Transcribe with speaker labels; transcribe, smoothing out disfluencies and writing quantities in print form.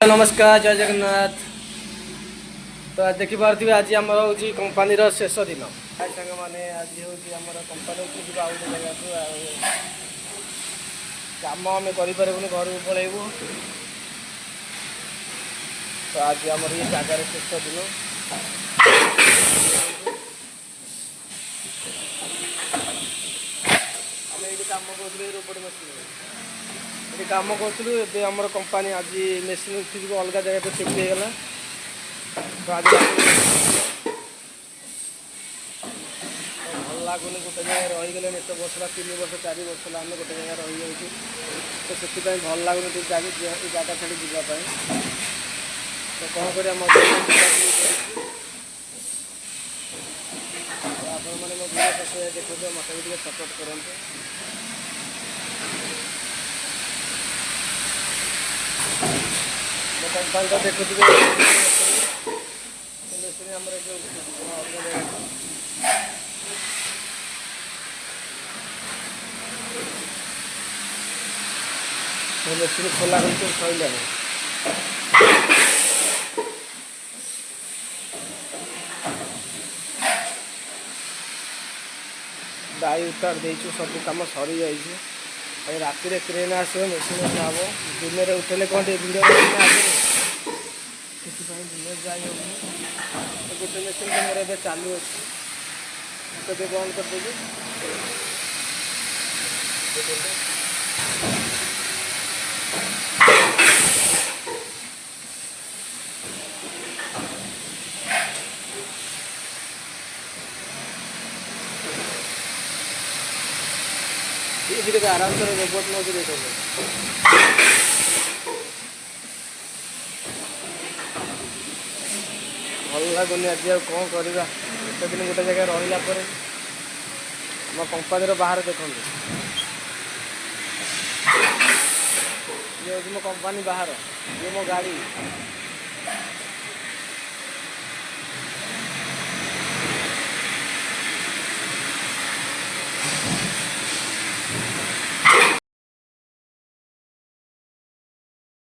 Speaker 1: नमस्कार जय जगन्नाथ। तो आज देखिपे आज आम हूँ कंपानी शेष दिन सांग मैंने आज हूँ आम कंपानी जी आउ जगह कम आम कर घर को पलैबू। तो आज आम ये जगार शेष दिन आम ये कम करूँ रोबोट मेसीन ये कम करूँ ए आम कंपानी आज मेसीन उठी अलग जगह शिफ्ट हो गला। तो आज भल लगुनि गोटे जगह रहीगले एत वर्ष 3 वर्ष 4 वर्ष आम गोटे जगह रही जाऊँ। तो से भल लगुनि जगह छाड़ी जावाई। तो कौन कर आपण मैंने मो वीडियो पाखे देखते मत भी सपोर्ट करूँ। मो कंपानी तो देखुए मेसीन आमर जो मेसीन खोला कर सैला डाई उतार देचु सब कम सरी जाइए। राति क्रेन आस मेसीन हम दिन में उठेले कौन भिड़ दिन जाए गोटे मेसीन मोर ए चालू अच्छे बंद करदेवी। ये आराम से रोबोट नौ देखो भल लगुनि आज कौन करवा। एत दिन गोटे जगह रहा आम कंपानी बाहर देखो ये हूँ मो कंपानी बाहर ये मो गाड़ी